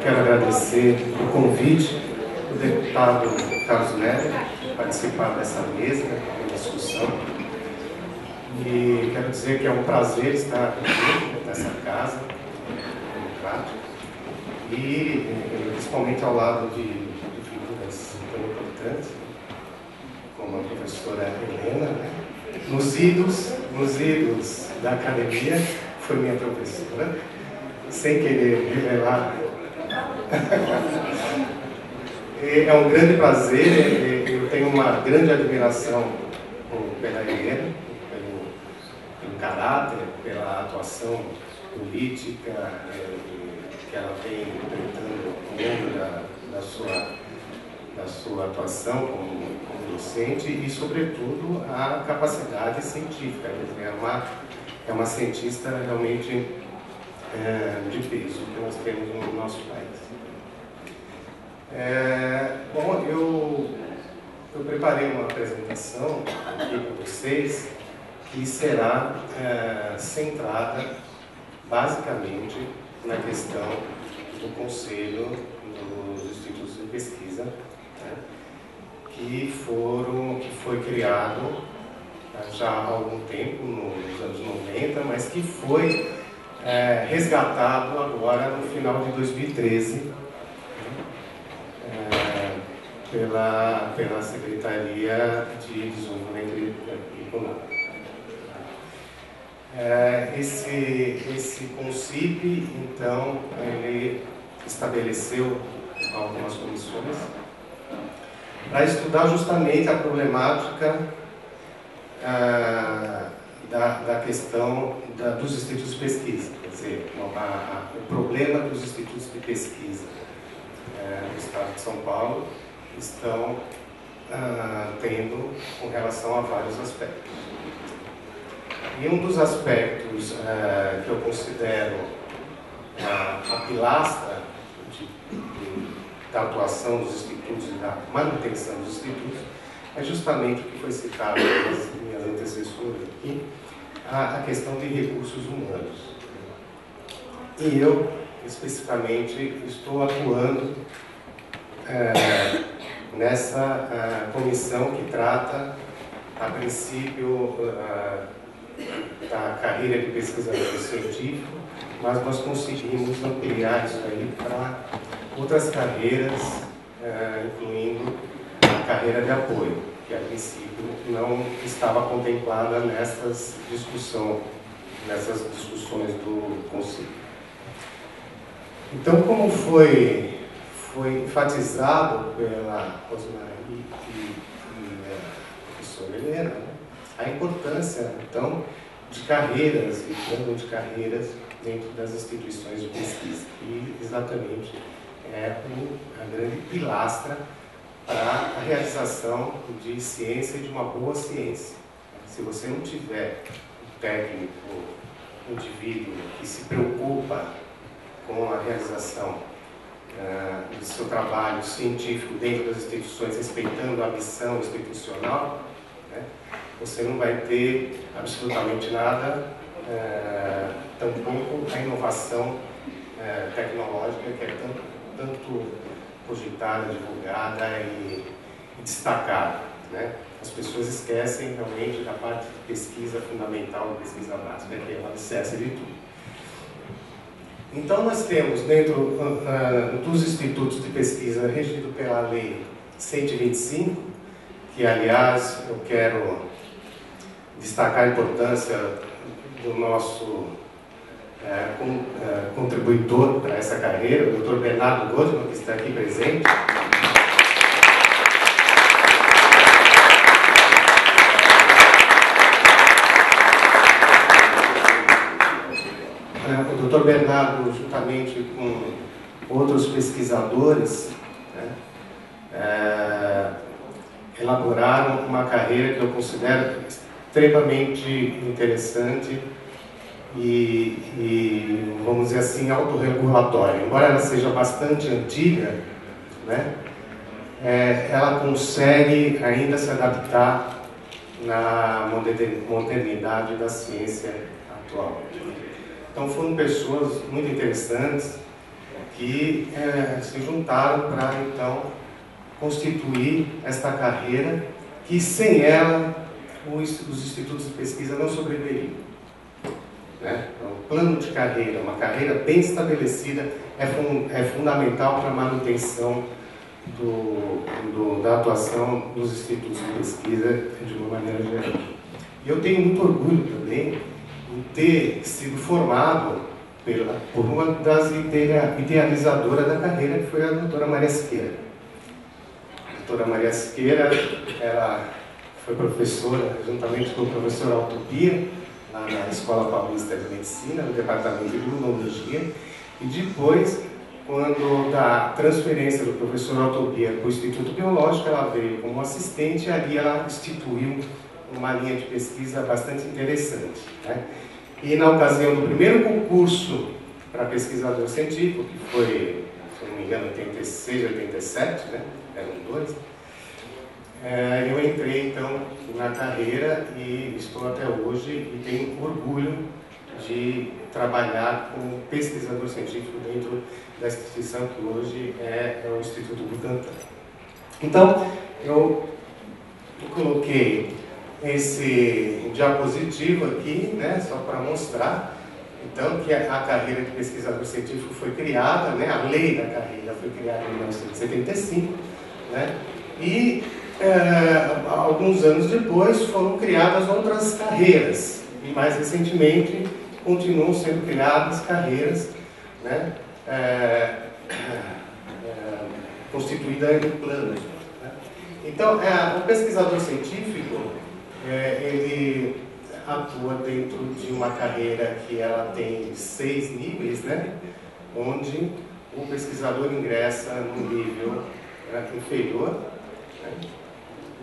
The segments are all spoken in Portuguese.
Quero agradecer o convite do deputado Carlos Neto participar dessa mesa de discussão. E quero dizer que é um prazer estar aqui nessa casa democrática e principalmente ao lado de figuras tão importantes, como a professora Helena, né? Nos idos da academia, foi minha professora, sem querer revelar. É um grande prazer, eu tenho uma grande admiração pela Helena, pelo caráter, pela atuação política que ela vem interpretando ao longo da sua atuação como docente e, sobretudo, a capacidade científica. É uma cientista realmente de peso que nós temos no nosso país. Bom, eu preparei uma apresentação aqui para vocês que será centrada basicamente na questão do Conselho dos Institutos de Pesquisa, né, que foi criado já há algum tempo, nos anos 90, mas que foi resgatado agora no final de 2013 pela Secretaria de Desenvolvimento Econômico. Esse CONCIP, então, ele estabeleceu algumas comissões para estudar justamente a problemática da questão dos institutos de pesquisa, quer dizer, o problema dos institutos de pesquisa no estado de São Paulo estão tendo com relação a vários aspectos. E um dos aspectos que eu considero a pilastra da atuação dos institutos e da manutenção dos institutos é justamente o que foi citado pelas minhas antecessoras aqui, a questão de recursos humanos. E eu, especificamente, estou atuando nessa comissão que trata, a princípio, da carreira de pesquisador científico, mas nós conseguimos ampliar isso aí para outras carreiras, incluindo a carreira de apoio, que a princípio não estava contemplada nessas discussões do Conselho. Então, como foi enfatizado pela Rosmarie e a professora Helena, né, a importância, então, de carreiras e plano de carreiras dentro das instituições de pesquisa, que exatamente é a grande pilastra para a realização de ciência e de uma boa ciência. Se você não tiver um técnico, um indivíduo que se preocupa com a realização do seu trabalho científico dentro das instituições, respeitando a missão institucional, né, você não vai ter absolutamente nada, tampouco a inovação tecnológica que é tanto cogitada, divulgada e destacada, né? As pessoas esquecem realmente da parte de pesquisa fundamental, de pesquisa básica, que é o alicerce de tudo. Então, nós temos dentro dos institutos de pesquisa regido pela Lei 125, que, aliás, eu quero destacar a importância do nosso contribuidor para essa carreira, o Dr. Bernardo Goldman, que está aqui presente. O Dr. Bernardo, juntamente com outros pesquisadores, né, elaboraram uma carreira que eu considero extremamente interessante e vamos dizer assim, autorregulatória. Embora ela seja bastante antiga, né, ela consegue ainda se adaptar na modernidade da ciência atual. Então foram pessoas muito interessantes que se juntaram para, então, constituir esta carreira, que sem ela os institutos de pesquisa não sobreviveriam. Né? Então, o plano de carreira, uma carreira bem estabelecida, é fundamental para a manutenção da atuação dos institutos de pesquisa de uma maneira geral. E eu tenho muito orgulho também em ter sido formado por uma das idealizadoras da carreira, que foi a doutora Maria Siqueira. A doutora Maria Siqueira, ela foi professora, juntamente com o professor Alto Pia, lá na Escola Paulista de Medicina, no departamento de Imunologia, e depois, quando da transferência do professor Alto Pia para o Instituto Biológico, ela veio como assistente, e ali ela instituiu uma linha de pesquisa bastante interessante, né? E na ocasião do primeiro concurso para pesquisador científico, que foi, se não me engano, 86, 87, né? Eram dois, eu entrei então na carreira e estou até hoje e tenho orgulho de trabalhar como pesquisador científico dentro da instituição que hoje é o Instituto Butantan. Então, eu coloquei esse diapositivo aqui, né, só para mostrar, então, que a carreira de pesquisador científico foi criada, né, a lei da carreira foi criada em 1975, né, e alguns anos depois foram criadas outras carreiras, e mais recentemente continuam sendo criadas carreiras, né, constituídas em planos. Né. Então, o pesquisador científico, ele atua dentro de uma carreira que ela tem 6 níveis, né, onde o pesquisador ingressa no nível inferior, né,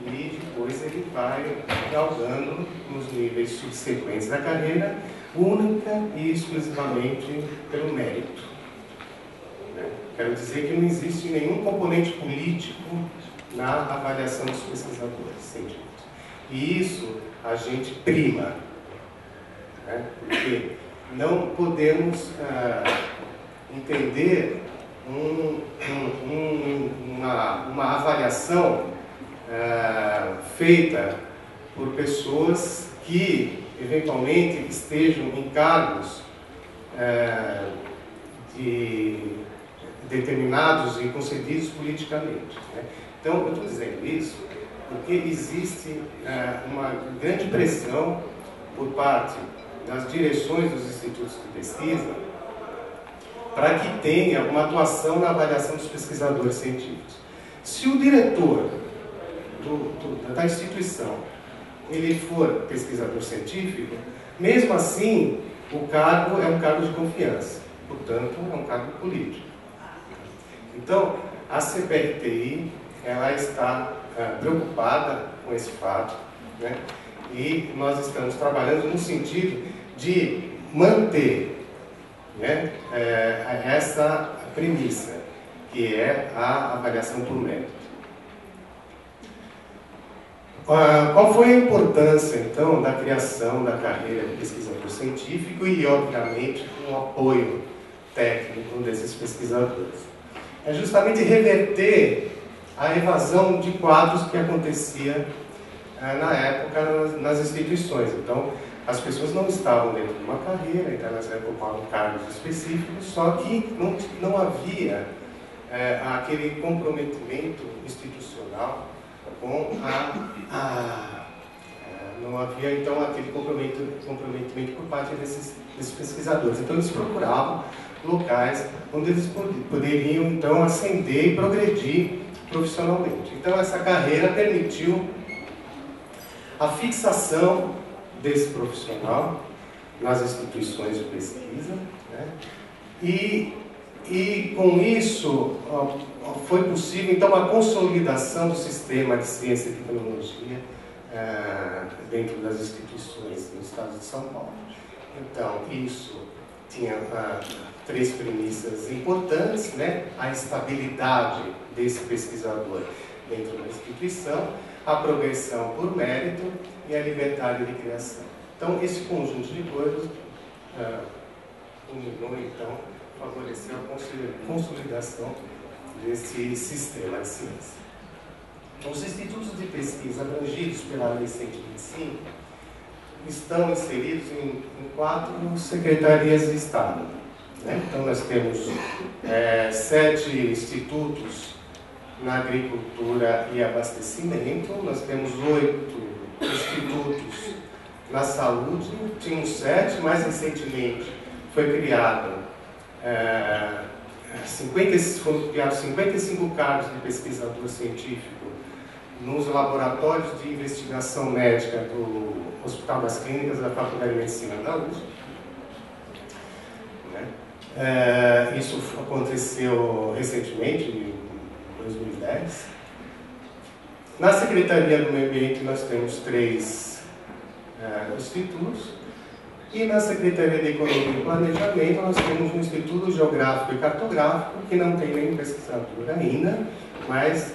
e depois ele vai galgando nos níveis subsequentes da carreira, única e exclusivamente pelo mérito. Né. Quero dizer que não existe nenhum componente político na avaliação dos pesquisadores científicos. E isso a gente prima, né? Porque não podemos entender uma avaliação feita por pessoas que eventualmente estejam em cargos determinados e concedidos politicamente. Né? Então, eu estou dizendo isso porque existe uma grande pressão por parte das direções dos institutos de pesquisa para que tenha uma atuação na avaliação dos pesquisadores científicos. Se o diretor da instituição ele for pesquisador científico, mesmo assim o cargo é um cargo de confiança, portanto é um cargo político. Então, a CPRTI ela está preocupada com esse fato, né? E nós estamos trabalhando no sentido de manter, né, essa premissa, que é a avaliação por mérito. Qual foi a importância, então, da criação da carreira de pesquisador científico e, obviamente, com o apoio técnico desses pesquisadores? É justamente reverter a evasão de quadros que acontecia na época nas instituições. Então, as pessoas não estavam dentro de uma carreira, então elas ocupavam cargos específicos, só que não havia aquele comprometimento institucional com não havia, então, aquele comprometimento por parte desses pesquisadores. Então, eles procuravam locais onde eles poderiam, então, ascender e progredir profissionalmente. Então, essa carreira permitiu a fixação desse profissional nas instituições de pesquisa, né? E com isso foi possível, então, a consolidação do sistema de ciência e tecnologia dentro das instituições no estado de São Paulo. Então, isso tinha 3 premissas importantes, né? A estabilidade desse pesquisador dentro da instituição, a progressão por mérito e a liberdade de criação. Então, esse conjunto de coisas culminou, então, favoreceu a consolidação desse sistema de ciência. Os institutos de pesquisa abrangidos pela Lei 125 estão inseridos em 4 secretarias de Estado. Né? Então, nós temos 7 institutos na agricultura e abastecimento, nós temos 8 institutos na saúde, tínhamos 7, mais recentemente foi criado, foram criados 55 cargos de pesquisador científico nos laboratórios de investigação médica do Hospital das Clínicas da Faculdade de Medicina da USP. Né? Isso aconteceu recentemente, em 2010. Na Secretaria do Meio Ambiente nós temos 3 institutos, e na Secretaria de Economia e Planejamento nós temos um Instituto Geográfico e Cartográfico, que não tem nenhum pesquisador ainda, mas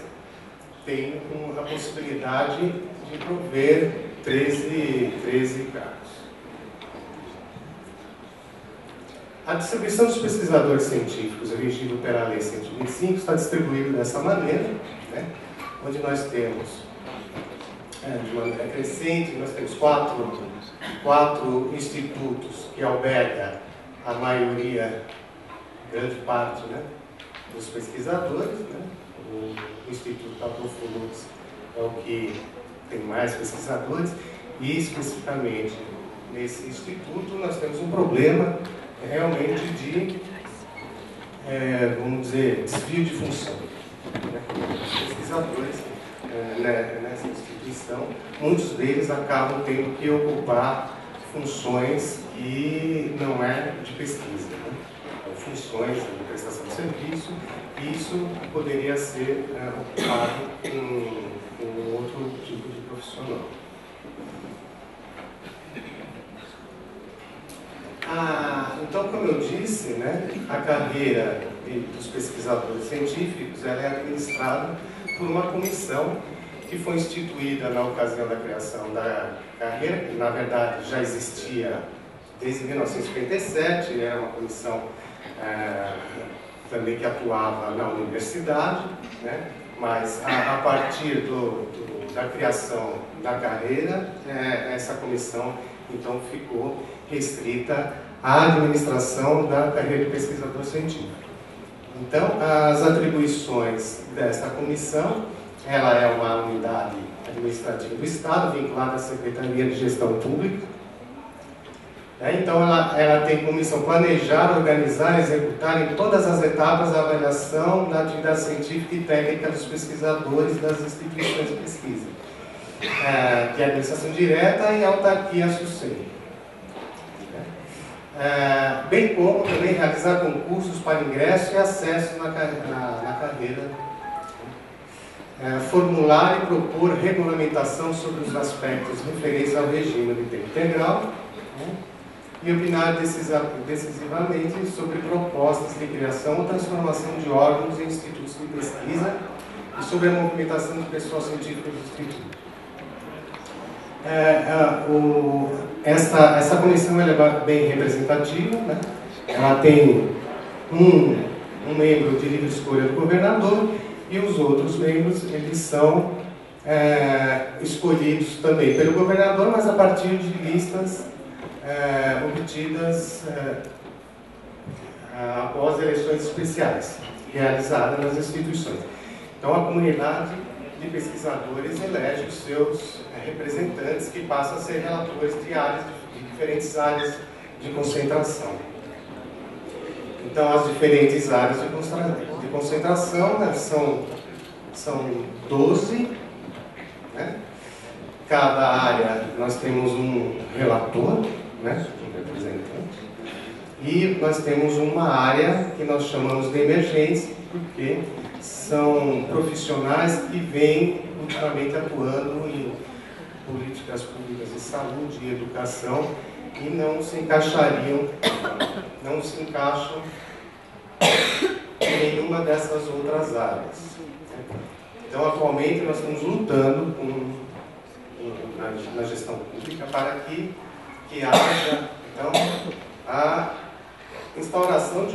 tem a possibilidade de prover 13 cargos. A distribuição dos pesquisadores científicos, regido pela Lei 125, está distribuído dessa maneira, né? Onde nós temos, de maneira crescente, nós temos 4 institutos que albergam a maioria, grande parte, né, dos pesquisadores, né? O Instituto Catofulux é o que tem mais pesquisadores, e especificamente nesse instituto nós temos um problema realmente de, vamos dizer, desvio de função. Os pesquisadores nessa instituição, muitos deles acabam tendo que ocupar funções que não é de pesquisa, né? Funções de prestação de serviço, e isso poderia ser ocupado com outro tipo de profissional. Então, como eu disse, né, a carreira dos pesquisadores científicos ela é administrada por uma comissão que foi instituída na ocasião da criação da carreira, que na verdade já existia desde 1957, era uma comissão também que atuava na universidade, né? Mas a partir da criação da carreira, essa comissão então ficou restrita à administração da carreira de pesquisador científico. Então, as atribuições desta comissão, ela é uma unidade administrativa do Estado, vinculada à Secretaria de Gestão Pública. Então, ela tem como missão planejar, organizar e executar em todas as etapas a avaliação da atividade científica e técnica dos pesquisadores das instituições de pesquisa, que é a administração direta e a autarquia SUSEM. Bem como também realizar concursos para ingresso e acesso na carreira, formular e propor regulamentação sobre os aspectos referentes ao regime de tempo integral, e opinar decisivamente sobre propostas de criação ou transformação de órgãos em institutos de pesquisa e sobre a movimentação do pessoal científico dos institutos. Essa comissão ela é bem representativa, né? Ela tem um membro de livre escolha do governador, e os outros membros eles são escolhidos também pelo governador, mas a partir de listas obtidas após eleições especiais realizadas nas instituições. Então, a comunidade de pesquisadores elege os seus representantes, que passam a ser relatores de diferentes áreas de concentração. Então, as diferentes áreas de concentração, né, são 12, né? Cada área nós temos um relator, né, um representante, e nós temos uma área que nós chamamos de emergência, porque são profissionais que vêm ultimamente atuando em políticas públicas de saúde e educação e não se encaixam em nenhuma dessas outras áreas. Então, atualmente, nós estamos lutando na gestão pública para que haja, então, a instauração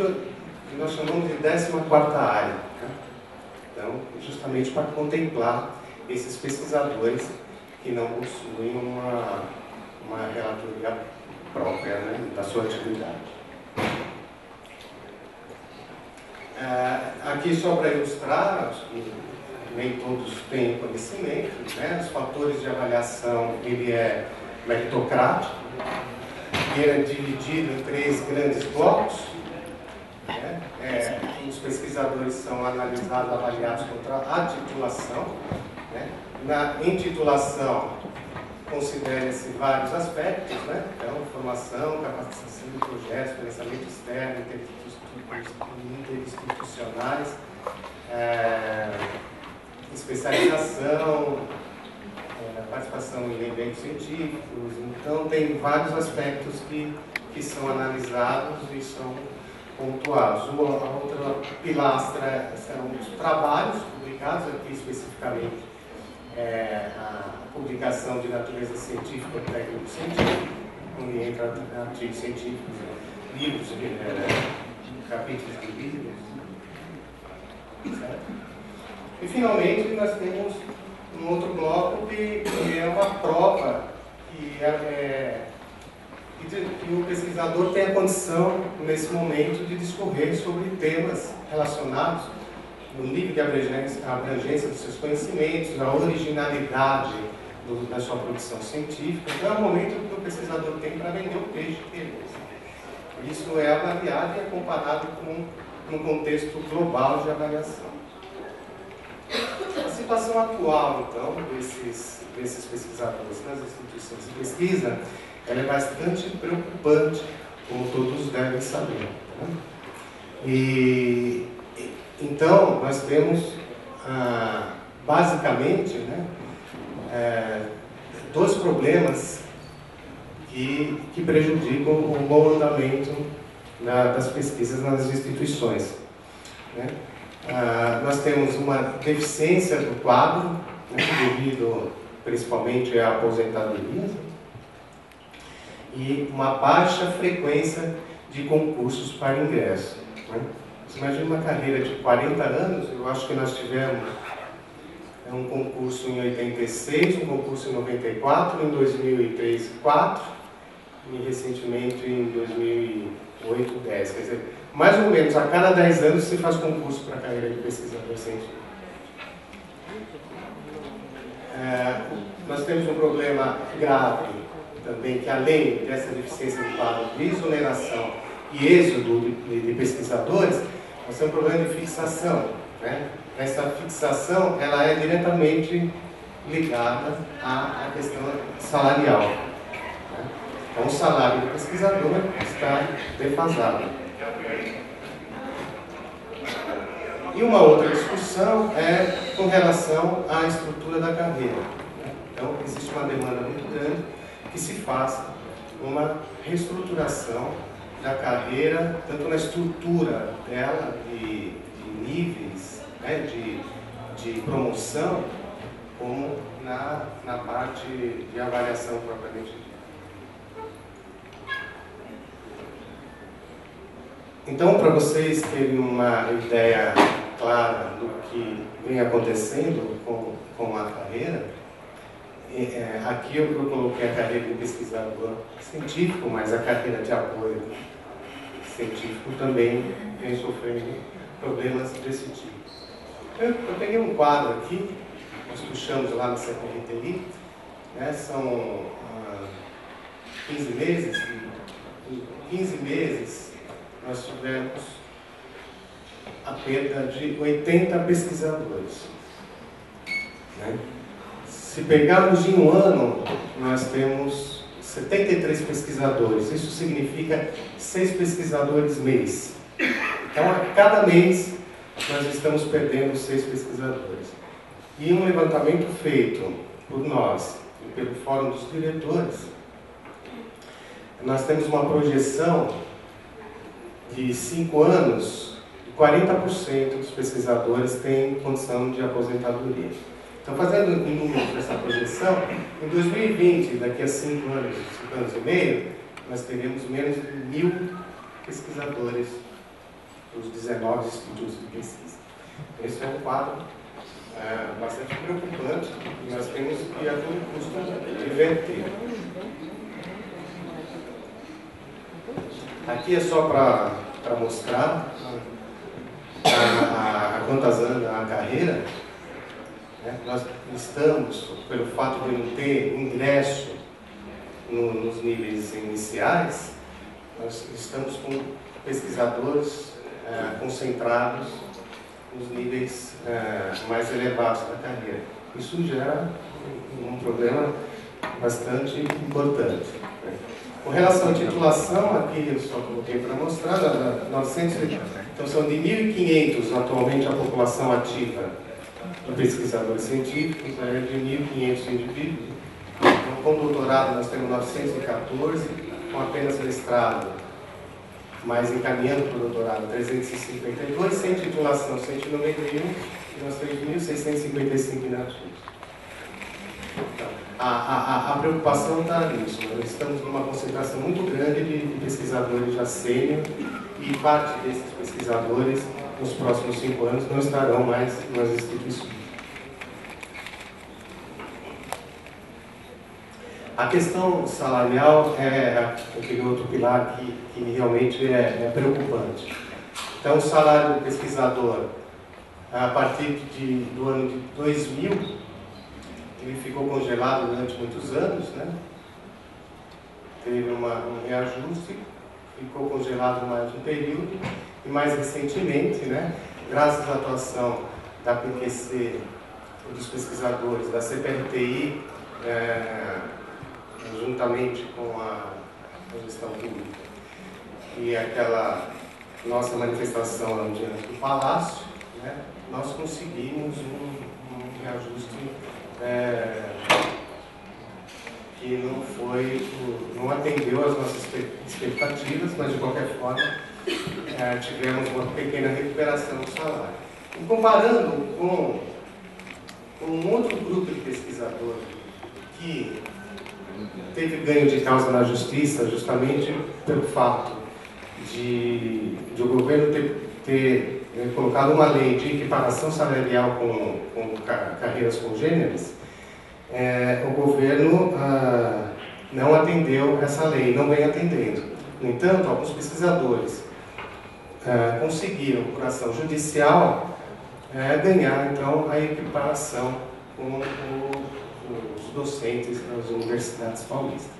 que nós chamamos de 14ª área. Né? Então, justamente para contemplar esses pesquisadores que não possuem uma relatoria própria, né, da sua atividade. Aqui só para ilustrar, acho que nem todos têm conhecimento, né? Os fatores de avaliação, ele é meritocrático, ele é dividido em 3 grandes blocos, né? Os pesquisadores são analisados, avaliados contra a titulação, né? Na intitulação, considera-se vários aspectos, né? Então, formação, capacitação de projetos, pensamento externo, interinstitucionais, especialização, participação em eventos científicos. Então, tem vários aspectos que são analisados e são pontuados. A outra pilastra são os trabalhos publicados, aqui especificamente a publicação de natureza científica ou técnico-científica, onde entra artigos científicos, livros, capítulos de livros, certo? E, finalmente, nós temos um outro bloco que é uma prova que o pesquisador tem a condição, nesse momento, de discorrer sobre temas relacionados no nível de abrangência dos seus conhecimentos, a originalidade da sua produção científica. Então, é o momento que o pesquisador tem para vender o peixe dele. Isso é avaliado e é comparado com um contexto global de avaliação. A situação atual, então, desses pesquisadores nas instituições de pesquisa, ela é bastante preocupante, como todos devem saber. Né? Então, nós temos, basicamente, né, 2 problemas que prejudicam o bom andamento das pesquisas nas instituições. Né? Nós temos uma deficiência do quadro, né, devido principalmente à aposentadoria, e uma baixa frequência de concursos para ingresso. Né? Você imagina uma carreira de 40 anos, eu acho que nós tivemos um concurso em 86, um concurso em 94, em 2003, 4, e recentemente em 2008, 10. Quer dizer, mais ou menos a cada 10 anos se faz concurso para a carreira de pesquisador científico. Nós temos um problema grave também, que além dessa deficiência do quadro de exoneração e êxodo de pesquisadores, nós temos um problema de fixação. Né? Essa fixação ela é diretamente ligada à questão salarial. Né? Então, o salário do pesquisador está defasado. E uma outra discussão é com relação à estrutura da carreira. Né? Então, existe uma demanda muito grande que se faça uma reestruturação da carreira, tanto na estrutura dela, de níveis, né, de promoção, como na parte de avaliação propriamente dita. Então, para vocês terem uma ideia clara do que vem acontecendo com a carreira, aqui eu coloquei a carreira de pesquisador científico, mas a carreira de apoio científico também vem sofrendo problemas desse tipo. Eu peguei um quadro aqui, nós puxamos lá no CPRTI, né, são 15 meses, e em 15 meses nós tivemos a perda de 80 pesquisadores. Né? Se pegarmos em um ano, nós temos 73 pesquisadores. Isso significa 6 pesquisadores mês. Então, a cada mês, nós estamos perdendo 6 pesquisadores. E um levantamento feito por nós e pelo Fórum dos Diretores, nós temos uma projeção de 5 anos, 40% dos pesquisadores têm condição de aposentadoria. Então, fazendo um número dessa projeção, em 2020, daqui a 5 anos e meio, nós teremos menos de 1.000 pesquisadores dos 19 institutos de pesquisa. Esse é um quadro bastante preocupante e nós temos que, a todo custo, inverter. Aqui é só para mostrar a quantas anda a carreira. Nós estamos, pelo fato de não ter ingresso nos níveis iniciais, nós estamos com pesquisadores concentrados nos níveis mais elevados da carreira. Isso gera um problema bastante importante. Com relação à titulação, aqui eu só coloquei para mostrar, então são de 1.500 atualmente a população ativa de pesquisadores científicos, é de 1.500 indivíduos. Então, com doutorado nós temos 914, com apenas mestrado, mas encaminhando para o doutorado 352, sem titulação 191 e nós temos 1.655 inativos. Então, a preocupação está nisso. Nós estamos numa concentração muito grande de pesquisadores já sênior e parte desses pesquisadores, nos próximos 5 anos, não estarão mais nas instituições. A questão salarial é aquele outro pilar que realmente é preocupante. Então, o salário do pesquisador, a partir do ano de 2000, ele ficou congelado durante muitos anos, né? Teve um reajuste, ficou congelado mais um período, e mais recentemente, né, graças à atuação da PQC, dos pesquisadores, da CPRTI, juntamente com a gestão pública, e aquela nossa manifestação lá diante do Palácio, né, nós conseguimos um reajuste que não atendeu às nossas expectativas, mas de qualquer forma tivemos uma pequena recuperação do salário. E comparando com um outro grupo de pesquisadores que teve ganho de causa na justiça, justamente pelo fato de o governo ter colocado uma lei de equiparação salarial com carreiras congêneres, o governo não atendeu essa lei, não vem atendendo. No entanto, alguns pesquisadores conseguiram, por ação judicial, ganhar então a equiparação com os docentes das universidades paulistas,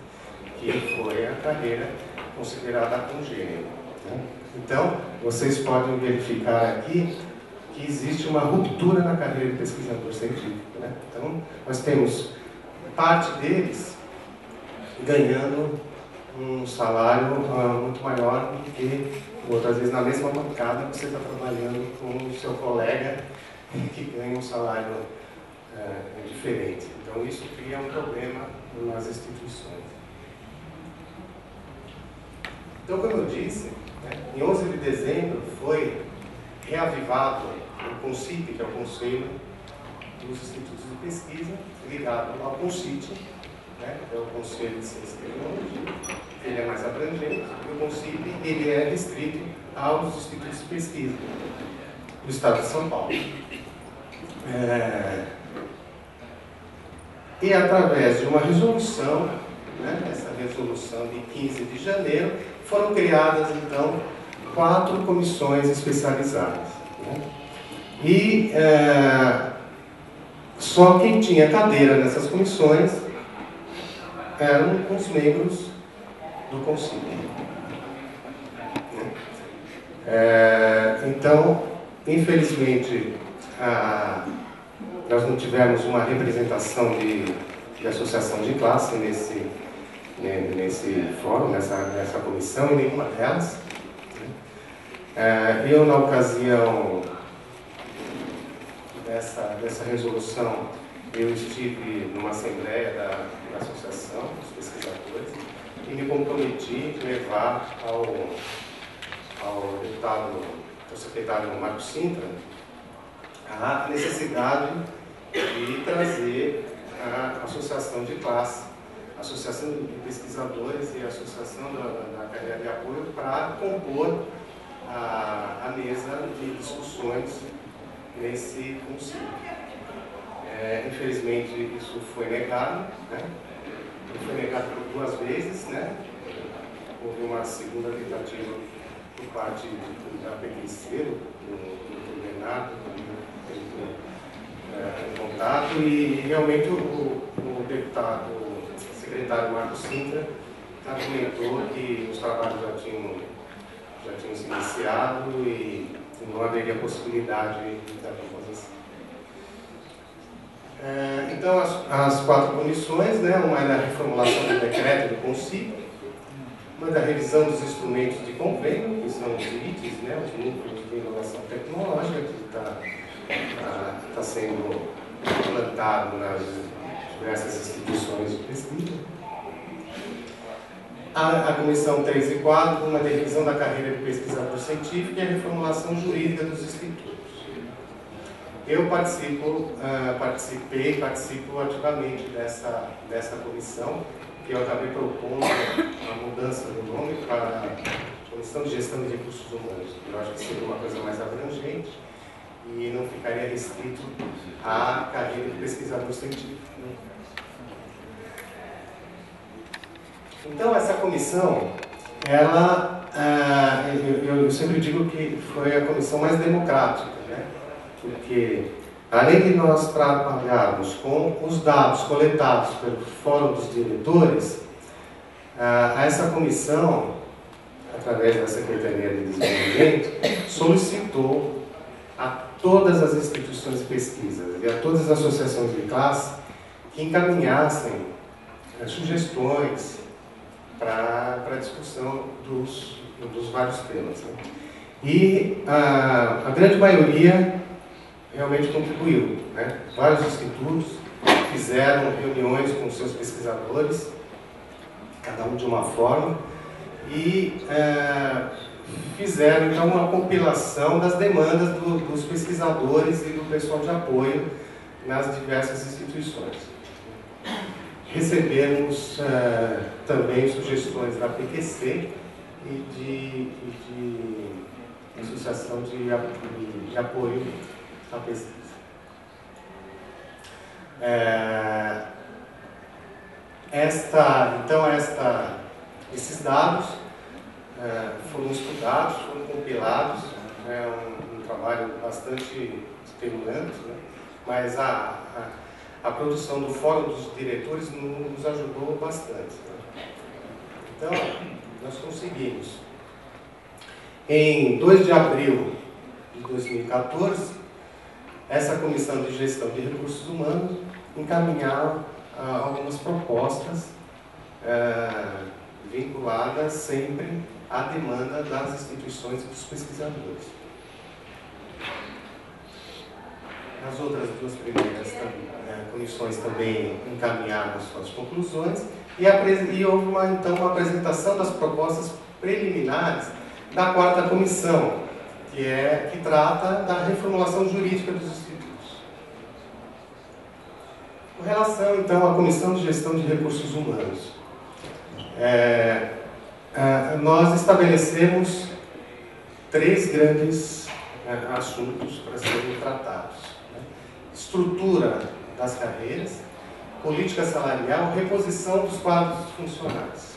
que foi a carreira considerada congênere, né? Então, vocês podem verificar aqui que existe uma ruptura na carreira de pesquisador científico, né? Então, nós temos parte deles ganhando um salário muito maior do que outras vezes na mesma bancada você está trabalhando com o seu colega que ganha um salário diferente. Então, isso cria um problema nas instituições. Então, como eu disse, em 11 de dezembro foi reavivado o CONCIP, que é o Conselho dos Institutos de Pesquisa, ligado ao CONCIT, né, que é o Conselho de Ciência e Tecnologia. Ele é mais abrangente, e o CONCIP ele é restrito aos institutos de pesquisa do Estado de São Paulo. E através de uma resolução, né, essa resolução de 15 de janeiro, foram criadas, então, 4 comissões especializadas, né? E só quem tinha cadeira nessas comissões eram os membros do CONCIP. Então, infelizmente, nós não tivemos uma representação de associação de classe nesse fórum, nessa comissão, em nenhuma delas. Eu, na ocasião dessa resolução, eu estive numa assembleia da associação dos pesquisadores e me comprometi em levar ao secretário Marcos Sintra a necessidade de trazer a associação de classe, a associação de pesquisadores e a associação da carreira de apoio para compor a mesa de discussões nesse concílio. Infelizmente, isso foi negado, né? Foi negado por 2 vezes, né? Houve uma segunda tentativa por parte da PQC, do Bernardo, em contato, e realmente o deputado, o secretário Marcos Sintra, argumentou que os trabalhos já tinham se iniciado e não haveria possibilidade da proposição. Então, as 4 comissões, né, uma é da reformulação do decreto do Conselho, uma da revisão dos instrumentos de convênio, que são os ITs, né, os núcleos de inovação tecnológica, que está sendo implantado nas diversas instituições de pesquisa. A comissão 3 e 4, uma da revisão da carreira de pesquisador científico e a reformulação jurídica dos institutos. Eu participo ativamente dessa comissão, que eu acabei propondo a mudança do nome para Comissão de Gestão de Recursos Humanos. Eu acho que seria uma coisa mais abrangente e não ficaria restrito à carreira de pesquisador científico. Então, essa comissão, eu sempre digo que foi a comissão mais democrática, né? Porque, além de nós trabalharmos com os dados coletados pelo Fórum dos Diretores, essa comissão, através da Secretaria de Desenvolvimento, solicitou a todas as instituições de pesquisa e a todas as associações de classe que encaminhassem sugestões para a discussão dos vários temas, né? E a grande maioria realmente contribuiu, né? Vários institutos fizeram reuniões com seus pesquisadores, cada um de uma forma, e fizeram então uma compilação das demandas dos pesquisadores e do pessoal de apoio nas diversas instituições. Recebemos também sugestões da PQC e de Associação de Apoio à Pesquisa. Esses dados foram estudados, foram compilados, um trabalho bastante extenuante, né? Mas a produção do Fórum dos Diretores nos ajudou bastante, né? Então, nós conseguimos, em 2 de abril de 2014, essa Comissão de Gestão de Recursos Humanos encaminhar algumas propostas vinculadas sempre à demanda das instituições e dos pesquisadores. As outras 2 primeiras comissões também encaminharam as suas conclusões e houve então uma apresentação das propostas preliminares da 4ª comissão, que trata da reformulação jurídica dos institutos. Com relação então à Comissão de Gestão de Recursos Humanos, nós estabelecemos 3 grandes assuntos para serem tratados: estrutura das carreiras, política salarial, reposição dos quadros funcionais.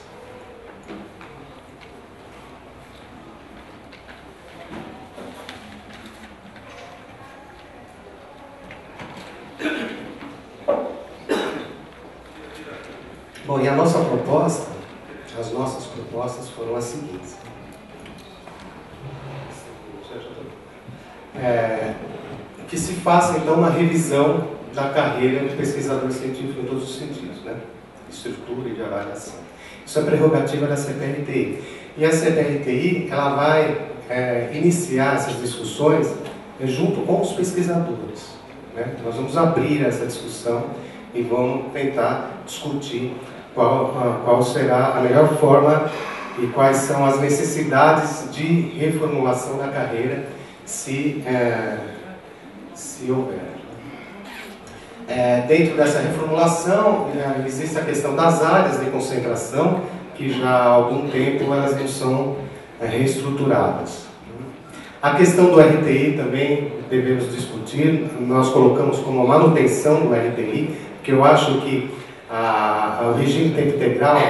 Bom, e a nossa proposta, as nossas propostas foram as seguintes. Que se faça, então, uma revisão da carreira de pesquisador científico em todos os sentidos, né? De estrutura e de avaliação. Isso é prerrogativa da CPRTI. E a CPRTI, ela vai iniciar essas discussões junto com os pesquisadores, né? Nós vamos abrir essa discussão e vamos tentar discutir qual será a melhor forma e quais são as necessidades de reformulação da carreira, se houver. Dentro dessa reformulação, existe a questão das áreas de concentração, que já há algum tempo elas não são reestruturadas. A questão do RTI também devemos discutir. Nós colocamos como manutenção do RTI, porque eu acho que o regime de tempo integral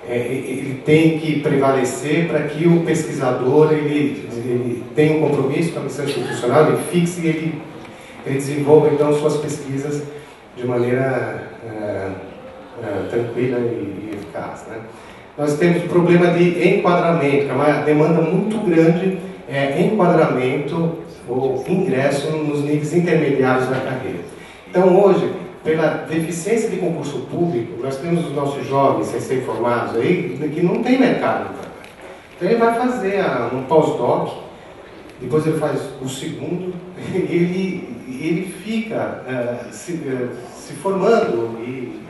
ele tem que prevalecer para que o pesquisador ele tenha um compromisso com a missão institucional, ele fixe e ele desenvolva então suas pesquisas de maneira tranquila e eficaz, né? Nós temos o problema de enquadramento, que é uma demanda muito grande, enquadramento ou ingresso nos níveis intermediários da carreira. Então hoje, pela deficiência de concurso público, nós temos os nossos jovens recém-formados aí que não tem mercado. Então ele vai fazer um pós-doc, depois ele faz o segundo, e ele fica se formando e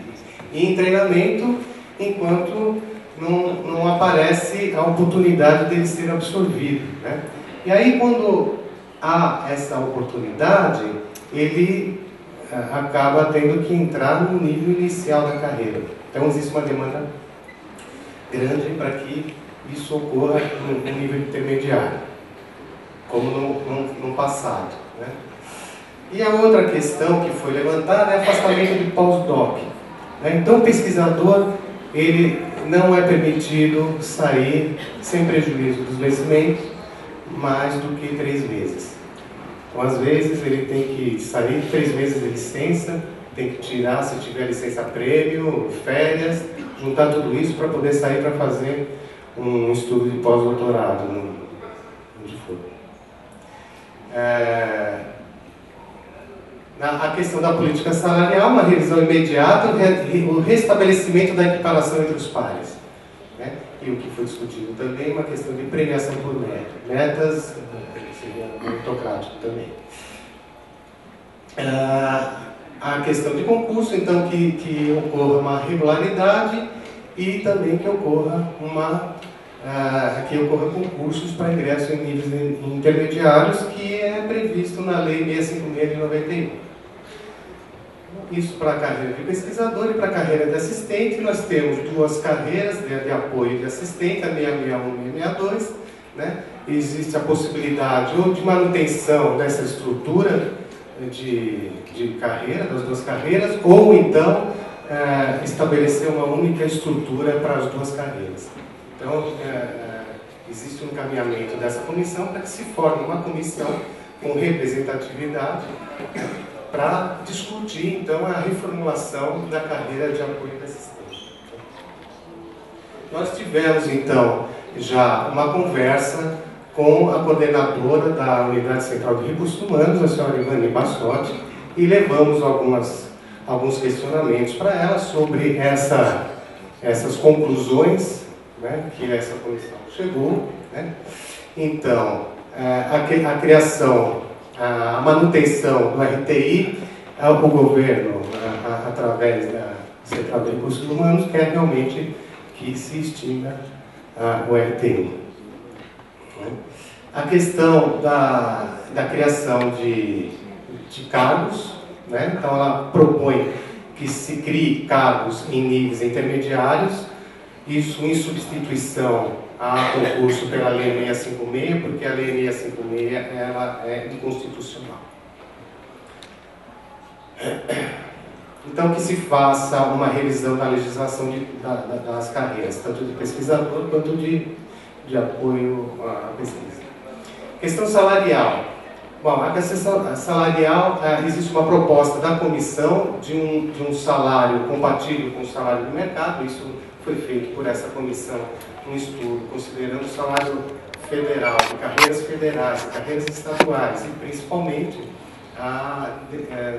em treinamento enquanto não aparece a oportunidade dele ser absorvido, né? E aí quando há essa oportunidade, ele acaba tendo que entrar no nível inicial da carreira. Então existe uma demanda grande para que isso ocorra no nível intermediário, como no passado, né? E a outra questão que foi levantada é afastamento de pós-doc, né? Então o pesquisador ele não é permitido sair sem prejuízo dos vencimentos mais do que 3 meses. Então, às vezes, ele tem que sair 3 meses de licença, tem que tirar, se tiver licença prêmio, férias, juntar tudo isso para poder sair para fazer um estudo de pós-doutorado, onde for. A questão da política salarial, uma revisão imediata, o restabelecimento da equiparação entre os pares, né? E o que foi discutido também, uma questão de premiação por meta. Metas, seria meritocrático também. A questão de concurso, então, que ocorra uma regularidade e também que ocorra concursos para ingresso em níveis intermediários, que é previsto na Lei 656 de 91. Isso para a carreira de pesquisador e para a carreira de assistente. Nós temos 2 carreiras de apoio de assistente, a 661 e 662, né? Existe a possibilidade ou de manutenção dessa estrutura de carreira, das 2 carreiras, ou então estabelecer uma única estrutura para as 2 carreiras. Então, existe um encaminhamento dessa comissão para que se forme uma comissão com representatividade para discutir, então, a reformulação da carreira de apoio e assistência. Nós tivemos, então, já uma conversa com a coordenadora da Unidade Central de Recursos Humanos, a senhora Ivani Bassotti, e levamos alguns questionamentos para ela sobre essas conclusões, né, que essa comissão chegou, né? Então, a criação, a manutenção do RTI, o governo, através da Central de Recursos Humanos, quer realmente que se extinga o RTI. A questão da criação de cargos, né? Então ela propõe que se crie cargos em níveis intermediários, isso em substituição a concurso pela Lei 656, porque a Lei 656 ela é inconstitucional. Então que se faça uma revisão da legislação das carreiras, tanto de pesquisador quanto de apoio à pesquisa. Questão salarial. Bom, a questão salarial, existe uma proposta da comissão de um salário compatível com o salário do mercado. Isso foi feito por essa comissão, um estudo considerando o salário federal, de carreiras federais, carreiras estaduais e principalmente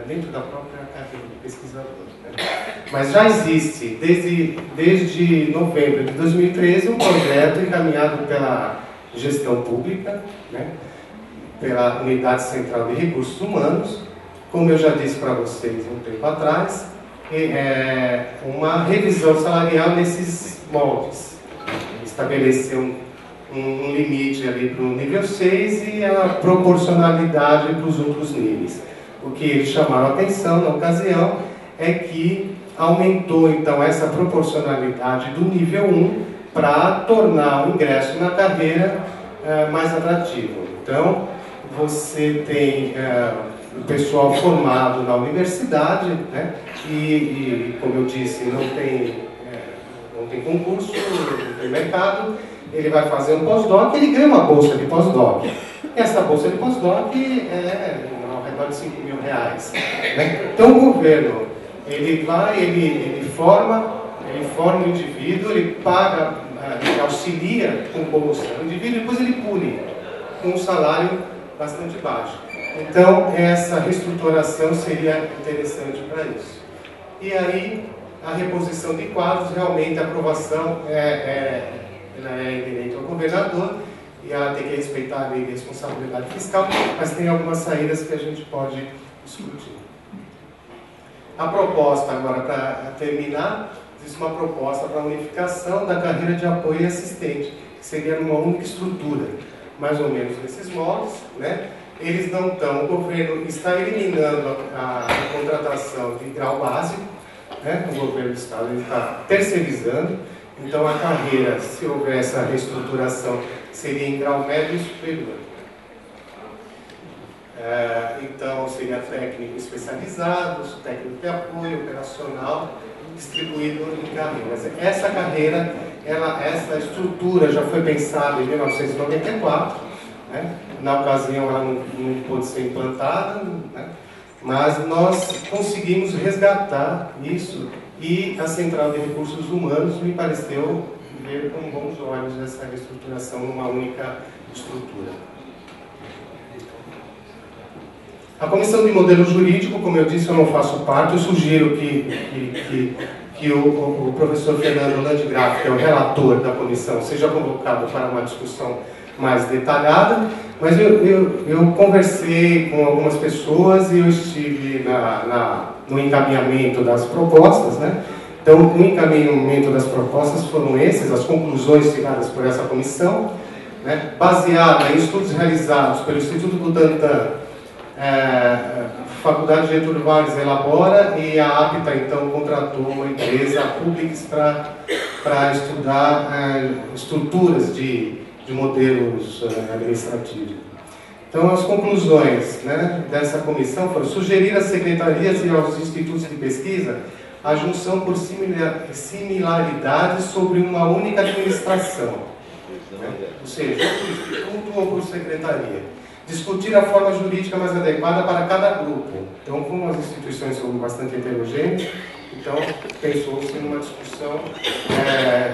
dentro da própria carreira de pesquisador, né? Mas já existe, desde novembro de 2013, um projeto encaminhado pela gestão pública, né, pela Unidade Central de Recursos Humanos, como eu já disse para vocês um tempo atrás, uma revisão salarial nesses moldes, estabelecer um limite ali para o nível 6 e a proporcionalidade para os outros níveis. O que eles chamaram a atenção na ocasião é que aumentou então essa proporcionalidade do nível 1 para tornar o ingresso na carreira mais atrativo. Então, você tem o pessoal formado na universidade, né? E como eu disse, não tem concurso, não tem mercado, ele vai fazer um pós-doc e ele ganha uma bolsa de pós-doc. Essa bolsa de pós-doc é ao redor de R$5.000. Né? Então o governo, ele vai, ele forma o indivíduo, ele paga, ele auxilia com bolsa o indivíduo e depois ele pune com um salário bastante baixo. Então essa reestruturação seria interessante para isso. E aí a reposição de quadros, realmente a aprovação ela é inerente ao governador e ela tem que respeitar a lei de responsabilidade fiscal, mas tem algumas saídas que a gente pode discutir. A proposta, agora, para terminar, existe uma proposta para a unificação da carreira de apoio e assistente, que seria numa única estrutura, mais ou menos nesses moldes, né? Eles não estão, o governo está eliminando a contratação de grau básico, né? O governo do Estado está terceirizando, então a carreira, se houver essa reestruturação, seria em grau médio e superior. Então seria técnico especializado, técnico de apoio, operacional, distribuído em carreiras. Essa carreira, essa estrutura já foi pensada em 1994, né? Na ocasião ela não pôde ser implantada, né? Mas nós conseguimos resgatar isso e a Central de Recursos Humanos me pareceu ver com bons olhos essa reestruturação numa única estrutura. A comissão de modelo jurídico, como eu disse, eu não faço parte, eu sugiro que o professor Fernando Landgraf, que é o relator da comissão, seja convocado para uma discussão mais detalhada, mas eu conversei com algumas pessoas e eu estive no encaminhamento das propostas, né? Então, o encaminhamento das propostas foram esses, as conclusões tiradas por essa comissão, né? Baseada em estudos realizados pelo Instituto Butantan, Faculdade Getúlio Vargas elabora e a APTA, então, contratou uma empresa, a Publix, para estudar estruturas de modelos administrativos. Então, as conclusões, né, dessa comissão foram sugerir às secretarias e aos institutos de pesquisa a junção por similaridades sobre uma única administração, né? Ou seja, por instituto ou por secretaria. Discutir a forma jurídica mais adequada para cada grupo. Então, como as instituições são bastante heterogêneas, então pensou-se numa discussão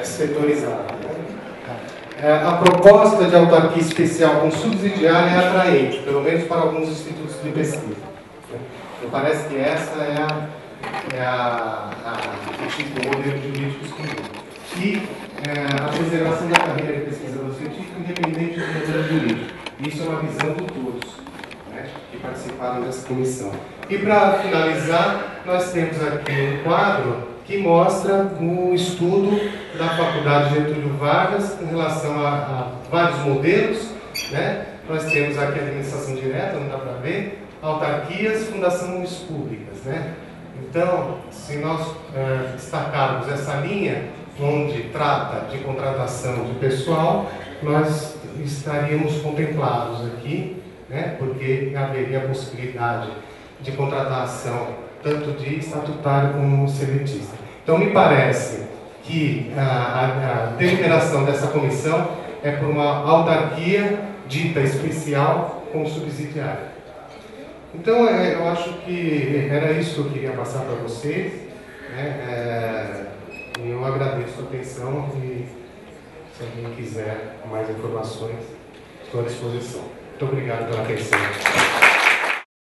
setorizada, né? A proposta de autarquia especial com subsidiária é atraente, pelo menos para alguns institutos de pesquisa. Me parece que essa o tipo de modelo jurídico escolhido. E a preservação da carreira de pesquisador científico independente do modelo jurídico. Isso é uma visão de todos, né, que participaram dessa comissão. E para finalizar, nós temos aqui um quadro que mostra um estudo da Faculdade Getúlio Vargas em relação a vários modelos, né? Nós temos aqui a administração direta, não dá para ver, autarquias, fundações públicas, né? Então, se nós destacarmos essa linha, onde trata de contratação de pessoal, nós estaríamos contemplados aqui, né? Porque haveria a possibilidade de contratação tanto de estatutário como seletista. Então, me parece que a deliberação dessa comissão é por uma autarquia dita especial com subsidiária. Então, eu acho que era isso que eu queria passar para vocês, né? E eu agradeço a atenção e, se alguém quiser mais informações, estou à disposição. Muito obrigado pela atenção.